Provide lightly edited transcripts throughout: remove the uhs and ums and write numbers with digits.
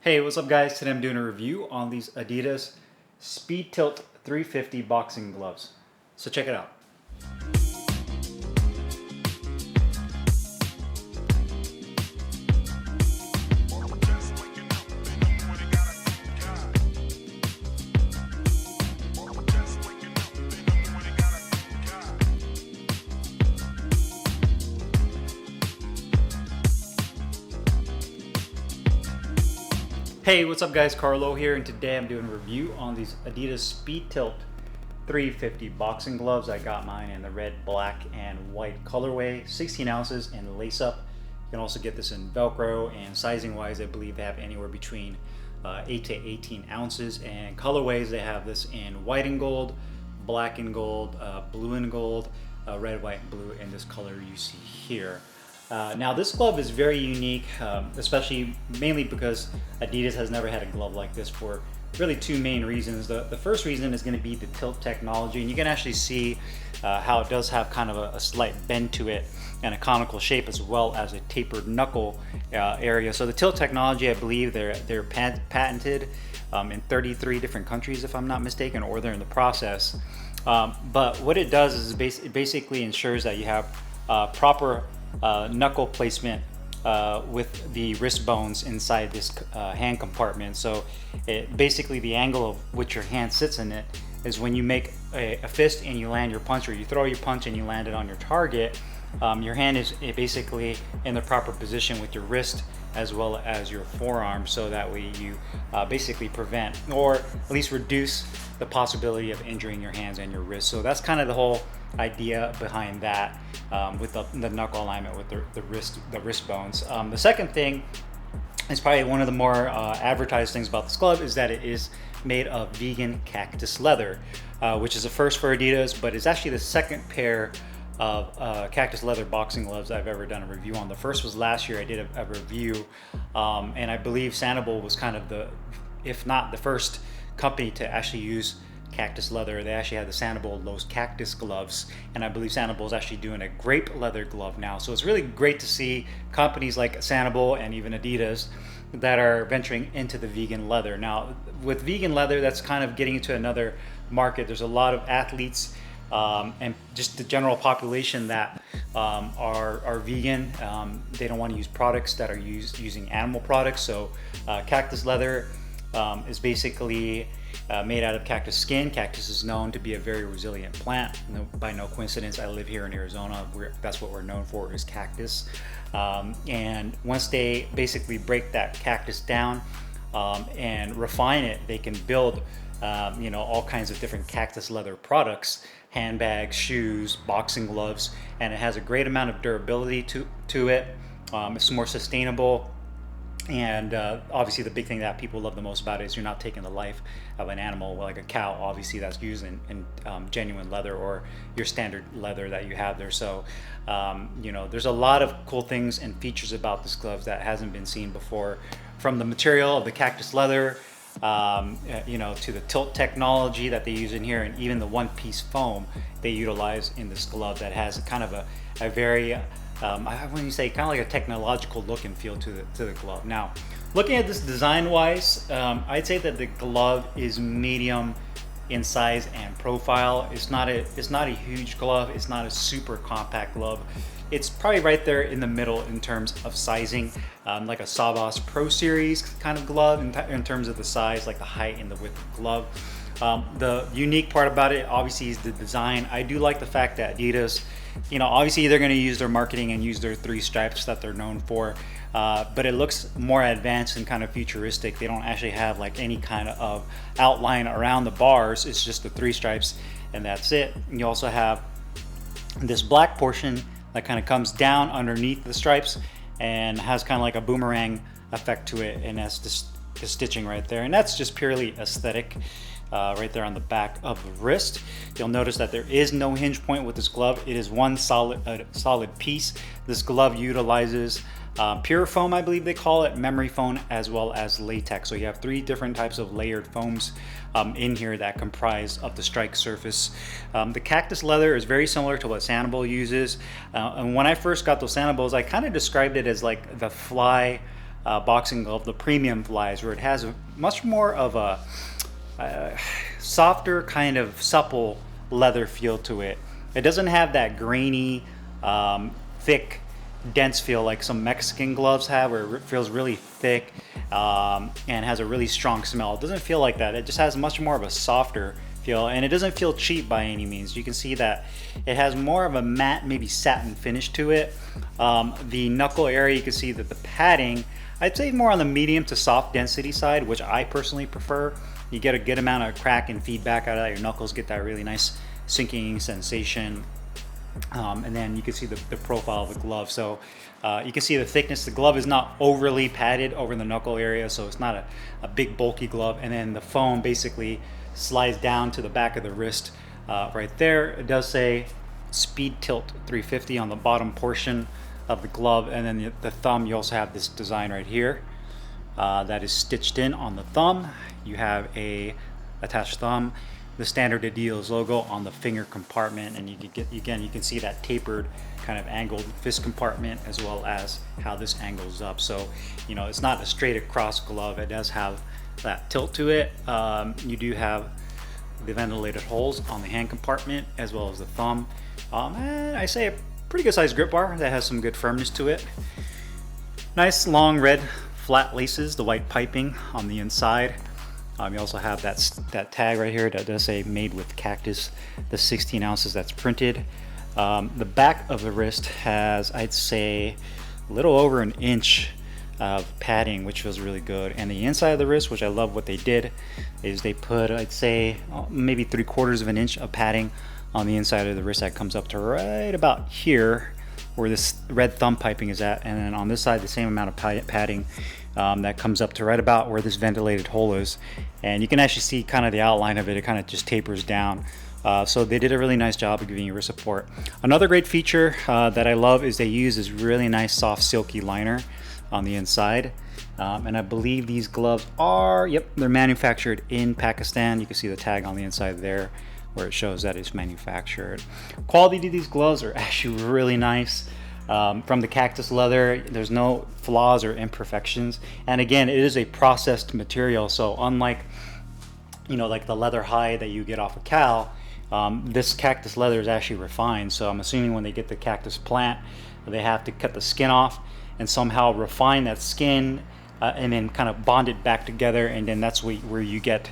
Hey, what's up guys? Today I'm doing a review on these Adidas Speed Tilt 350 boxing gloves. So check it out. Hey, what's up guys? Carlo here, and today I'm doing a review on these Adidas Speed Tilt 350 boxing gloves. I got mine in the red, black, and white colorway, 16 ounces and lace up. You can also get this in Velcro, and sizing wise I believe they have anywhere between 8 to 18 ounces, and colorways they have this in white and gold, black and gold, blue and gold, red, white, and blue, and this color you see here. Now this glove is very unique, especially mainly because Adidas has never had a glove like this for really two main reasons. The first reason is going to be the tilt technology, and you can actually see how it does have kind of a slight bend to it and a conical shape, as well as a tapered knuckle area. So the tilt technology, I believe they're patented in 33 different countries if I'm not mistaken, or they're in the process. But what it does is it basically ensures that you have proper knuckle placement with the wrist bones inside this hand compartment. So basically the angle of which your hand sits in it is when you make a fist and you land your punch, or you throw your punch and you land it on your target, your hand is basically in the proper position with your wrist as well as your forearm, so that way you basically prevent or at least reduce the possibility of injuring your hands and your wrists. So that's kind of the whole idea behind that, with the knuckle alignment with the wrist bones. The second thing is probably one of the more advertised things about this glove, is that it is made of vegan cactus leather, which is a first for Adidas, but it's actually the second pair of cactus leather boxing gloves I've ever done a review on. The first was last year. I did a review, and I believe Sanibel was kind of if not the first company to actually use cactus leather. They actually had the Sanibel Los Cactus gloves, and I believe Sanibel is actually doing a grape leather glove now. So it's really great to see companies like Sanibel and even Adidas that are venturing into the vegan leather. Now with vegan leather, that's kind of getting into another market. There's a lot of athletes and just the general population that are vegan. They don't want to use products that are using animal products. So cactus leather is basically made out of cactus skin. Cactus is known to be a very resilient plant. By no coincidence, I live here in Arizona. That's what we're known for, is cactus. And once they basically break that cactus down and refine it, they can build all kinds of different cactus leather products, handbags, shoes, boxing gloves, and it has a great amount of durability to it. It's more sustainable. And obviously the big thing that people love the most about it is you're not taking the life of an animal, like a cow, obviously, that's used in genuine leather or your standard leather that you have there. So there's a lot of cool things and features about this glove that hasn't been seen before, from the material of the cactus leather to the tilt technology that they use in here, and even the one-piece foam they utilize in this glove that has kind of a very I wouldn't say, kind of like a technological look and feel to the glove. Now, looking at this design-wise, I'd say that the glove is medium in size and profile. It's not a huge glove. It's not a super compact glove. It's probably right there in the middle in terms of sizing, like a Savas Pro Series kind of glove in terms of the size, like the height and the width of the glove. The unique part about it, obviously, is the design. I do like the fact that Adidas, obviously they're going to use their marketing and use their three stripes that they're known for, but it looks more advanced and kind of futuristic. They don't actually have like any kind of outline around the bars. It's just the three stripes and that's it. And you also have this black portion that kind of comes down underneath the stripes and has kind of like a boomerang effect to it, and that's just the stitching right there, and that's just purely aesthetic. Right there on the back of the wrist, you'll notice that there is no hinge point with this glove. It is one solid piece. This glove utilizes pure foam, I believe they call it, memory foam, as well as latex. So you have three different types of layered foams in here that comprise of the strike surface. The cactus leather is very similar to what Sanibel uses, and when I first got those Sanibels, I kind of described it as like the fly boxing glove, the premium flies, where it has much more of a softer, kind of supple leather feel to it. It doesn't have that grainy, thick, dense feel like some Mexican gloves have, where it feels really thick and has a really strong smell. It doesn't feel like that. It just has much more of a softer feel, and it doesn't feel cheap by any means. You can see that it has more of a matte, maybe satin finish to it. The knuckle area, you can see that the padding, I'd say more on the medium to soft density side, which I personally prefer. You get a good amount of crack and feedback out of that. Your knuckles get that really nice sinking sensation. And then you can see the profile of the glove. So you can see the thickness. The glove is not overly padded over the knuckle area, so it's not a big bulky glove. And then the foam basically slides down to the back of the wrist right there. It does say Speed Tilt 350 on the bottom portion of the glove. And then the thumb, you also have this design right here that is stitched in on the thumb. You have a attached thumb, the standard Adidas logo on the finger compartment, and you can see that tapered kind of angled fist compartment, as well as how this angles up. So it's not a straight across glove. It does have that tilt to it. You do have the ventilated holes on the hand compartment as well as the thumb. And I say a pretty good sized grip bar that has some good firmness to it. Nice long red flat laces, the white piping on the inside. You also have that tag right here that does say made with cactus, the 16 ounces that's printed. The back of the wrist has, I'd say, a little over an inch of padding, which feels really good. And the inside of the wrist, which I love what they did, is they put, I'd say, maybe 3/4 of an inch of padding on the inside of the wrist that comes up to right about here, where this red thumb piping is at. And then on this side, the same amount of padding that comes up to right about where this ventilated hole is. And you can actually see kind of the outline of it. It kind of just tapers down. So they did a really nice job of giving you wrist support. Another great feature that I love is they use this really nice soft silky liner on the inside. And I believe these gloves are, they're manufactured in Pakistan. You can see the tag on the inside there where it shows that it's manufactured. Quality of these gloves are actually really nice. From the cactus leather, there's no flaws or imperfections. And again, it is a processed material. So unlike, like the leather hide that you get off a cow, this cactus leather is actually refined. So I'm assuming when they get the cactus plant, they have to cut the skin off and somehow refine that skin and then kind of bond it back together. And then that's where you get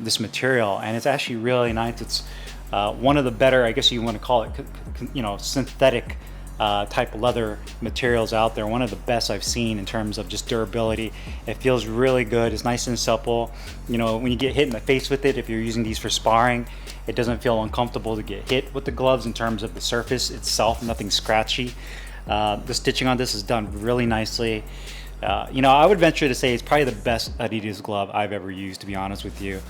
this material. And it's actually really nice. It's one of the better, I guess you want to call it, synthetic type of leather materials out there. One of the best I've seen in terms of just durability. It feels really good. It's nice and supple. When you get hit in the face with it, if you're using these for sparring, it doesn't feel uncomfortable to get hit with the gloves in terms of the surface itself. Nothing scratchy. The stitching on this is done really nicely. I would venture to say it's probably the best Adidas glove I've ever used, to be honest with you.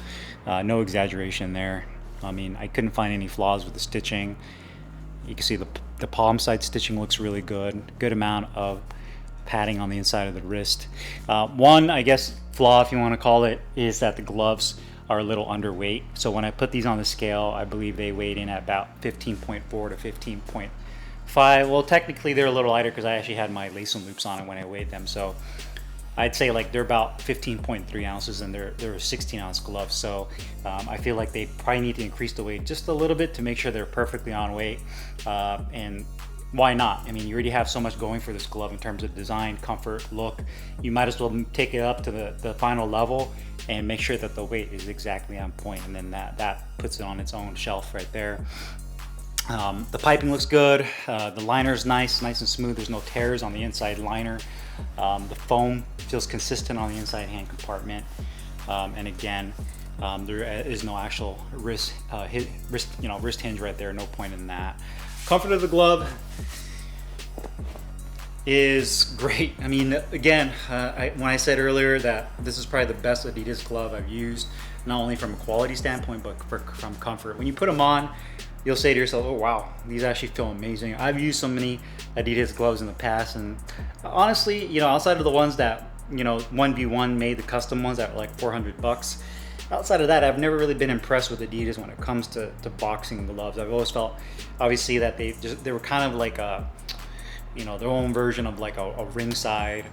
No exaggeration there. I mean, I couldn't find any flaws with the stitching. You can see the palm side stitching looks really good. Good amount of padding on the inside of the wrist. One, I guess, flaw, if you want to call it, is that the gloves are a little underweight. So when I put these on the scale, I believe they weighed in at about 15.4 to 15.5. Well, technically they're a little lighter because I actually had my lace and loops on it when I weighed them. So I'd say like they're about 15.3 ounces and they're a 16 ounce glove. So I feel like they probably need to increase the weight just a little bit to make sure they're perfectly on weight. And why not? I mean, you already have so much going for this glove in terms of design, comfort, look. You might as well take it up to the final level and make sure that the weight is exactly on point, and then that puts it on its own shelf right there. The piping looks good. The liner is nice and smooth. There's no tears on the inside liner. The foam feels consistent on the inside hand compartment. And again, there is no actual wrist hinge right there. No point in that. Comfort of the glove is great. I mean, again, when I said earlier that this is probably the best Adidas glove I've used, not only from a quality standpoint, but from comfort. When you put them on, you'll say to yourself, oh wow, these actually feel amazing. I've used so many Adidas gloves in the past, and honestly, outside of the ones that, 1v1 made, the custom ones that were like $400, outside of that, I've never really been impressed with Adidas when it comes to boxing gloves. I've always felt, obviously, that they were kind of like a, their own version of like a ringside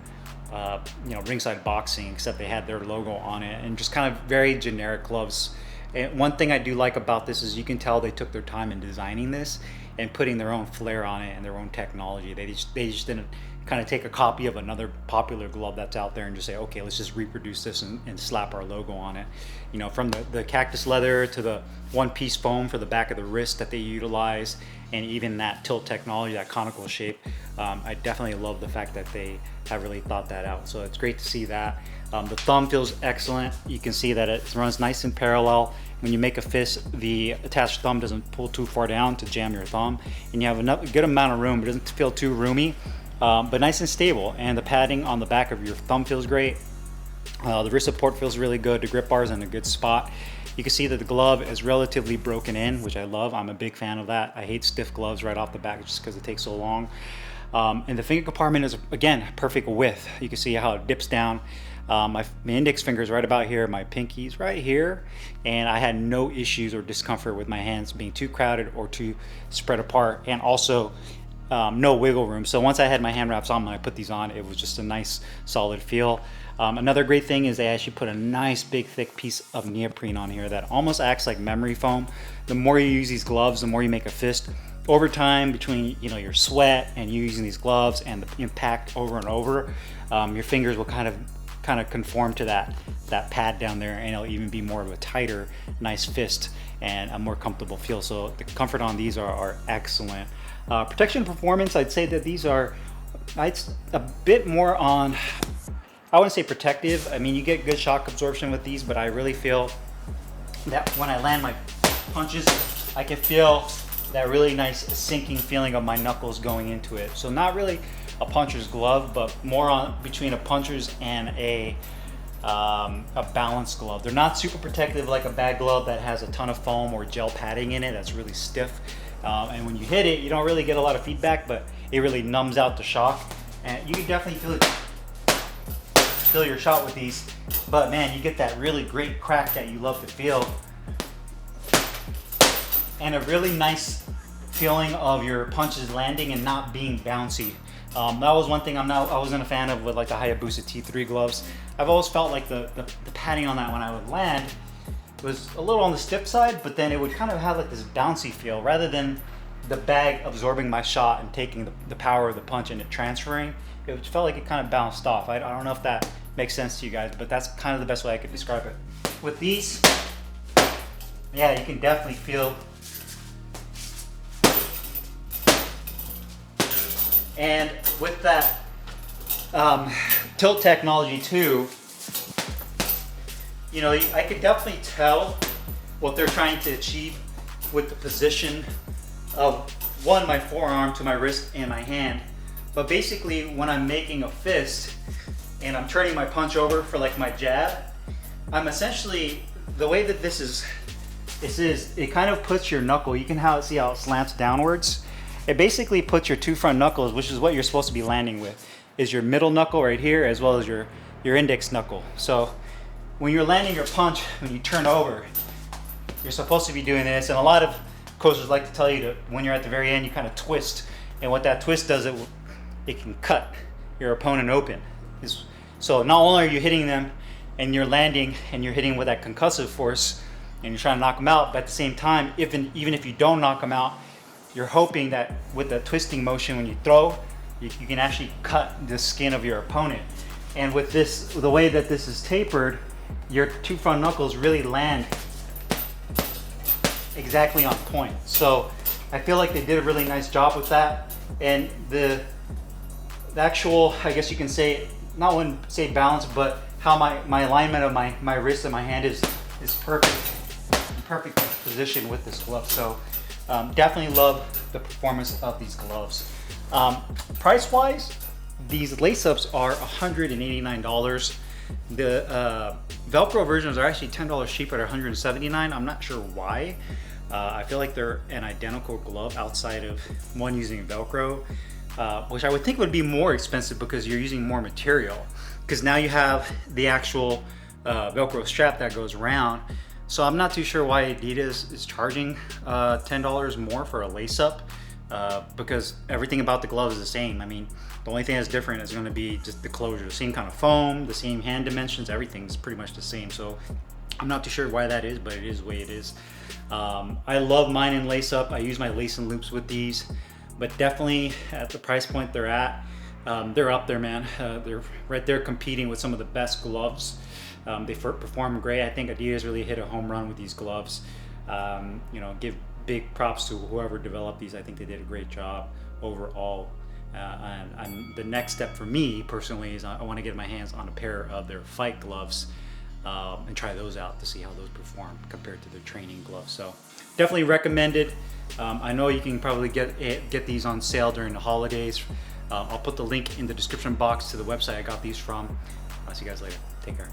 Ringside Boxing, except they had their logo on it, and just kind of very generic gloves. And one thing I do like about this is you can tell they took their time in designing this and putting their own flair on it and their own technology. They just didn't kind of take a copy of another popular glove that's out there and just say, okay, let's just reproduce this and slap our logo on it. From the cactus leather to the one-piece foam for the back of the wrist that they utilize, and even that tilt technology, that conical shape. I definitely love the fact that they have really thought that out. So it's great to see that. The thumb feels excellent. You can see that it runs nice and parallel. When you make a fist, the attached thumb doesn't pull too far down to jam your thumb, and you have a good amount of room. It doesn't feel too roomy, but nice and stable. And the padding on the back of your thumb feels great. The wrist support feels really good. The grip bar is in a good spot. You can see that the glove is relatively broken in, which I love. I'm a big fan of that. I hate stiff gloves right off the bat just because it takes so long. And the finger compartment is, again, perfect width. You can see how it dips down. My index finger is right about here, my pinky's right here, and I had no issues or discomfort with my hands being too crowded or too spread apart, and also no wiggle room. So once I had my hand wraps on when I put these on, it was just a nice solid feel. Another great thing is they actually put a nice big thick piece of neoprene on here that almost acts like memory foam. The more you use these gloves, the more you make a fist. Over time, between your sweat and you using these gloves and the impact over and over, your fingers will kind of conform to that pad down there, and it'll even be more of a tighter, nice fist and a more comfortable feel. So the comfort on these are excellent. Protection performance, I'd say that these are a bit more on, I wouldn't say protective. I mean, you get good shock absorption with these, but I really feel that when I land my punches, I can feel that really nice sinking feeling of my knuckles going into it. So not really a puncher's glove, but more on between a puncher's and a balanced glove. They're not super protective like a bag glove that has a ton of foam or gel padding in it that's really stiff. And when you hit it, you don't really get a lot of feedback, but it really numbs out the shock. And you can definitely feel your shot with these, but man, you get that really great crack that you love to feel, and a really nice feeling of your punches landing and not being bouncy. That was one thing I wasn't a fan of with like the Hayabusa T3 gloves. I've always felt like the padding on that when I would land was a little on the stiff side, but then it would kind of have like this bouncy feel rather than the bag absorbing my shot and taking the power of the punch and it transferring. It felt like it kind of bounced off. I don't know if that makes sense to you guys, but that's kind of the best way I could describe it. With these, yeah, you can definitely feel. And with that tilt technology too, I could definitely tell what they're trying to achieve with the position of my forearm to my wrist and my hand. But basically when I'm making a fist and I'm turning my punch over for like my jab, I'm essentially, the way that this is, it kind of puts your knuckle, you can see how it slants downwards. It basically puts your two front knuckles, which is what you're supposed to be landing with, is your middle knuckle right here as well as your index knuckle. So when you're landing your punch, when you turn over, you're supposed to be doing this. And a lot of coaches like to tell you to, when you're at the very end, you kind of twist. And what that twist does, it can cut your opponent open. So not only are you hitting them and you're landing and you're hitting with that concussive force and you're trying to knock them out, but at the same time, even if you don't knock them out, you're hoping that with the twisting motion when you throw, you can actually cut the skin of your opponent. And with this, the way that this is tapered, your two front knuckles really land exactly on point. So I feel like they did a really nice job with that. And the actual, I guess you can say, not wouldn't say balance, but how my alignment of my wrist and my hand is perfect position with this glove. So definitely love the performance of these gloves. Price wise, these lace ups are $189. The Velcro versions are actually $10 cheaper at $179. I'm not sure why. I feel like they're an identical glove outside of one using Velcro, which I would think would be more expensive because you're using more material, because now you have the actual Velcro strap that goes around. So I'm not too sure why Adidas is charging $10 more for a lace up. because everything about the glove is the same. I mean, the only thing that's different is going to be just the closure, the same kind of foam, the same hand dimensions, everything's pretty much the same. So I'm not too sure why that is, but it is the way it is. I love mine in lace up. I use my lace and loops with these, but definitely at the price point they're at, they're up there, man. They're right there competing with some of the best gloves. They perform great. I think Adidas really hit a home run with these gloves. You know, give big props to whoever developed these. I think they did a great job overall. And the next step for me personally is I want to get my hands on a pair of their fight gloves and try those out to see how those perform compared to their training gloves. So definitely recommended. I know you can probably get these on sale during the holidays. I'll put the link in the description box to the website I got these from. I'll see you guys later. Take care.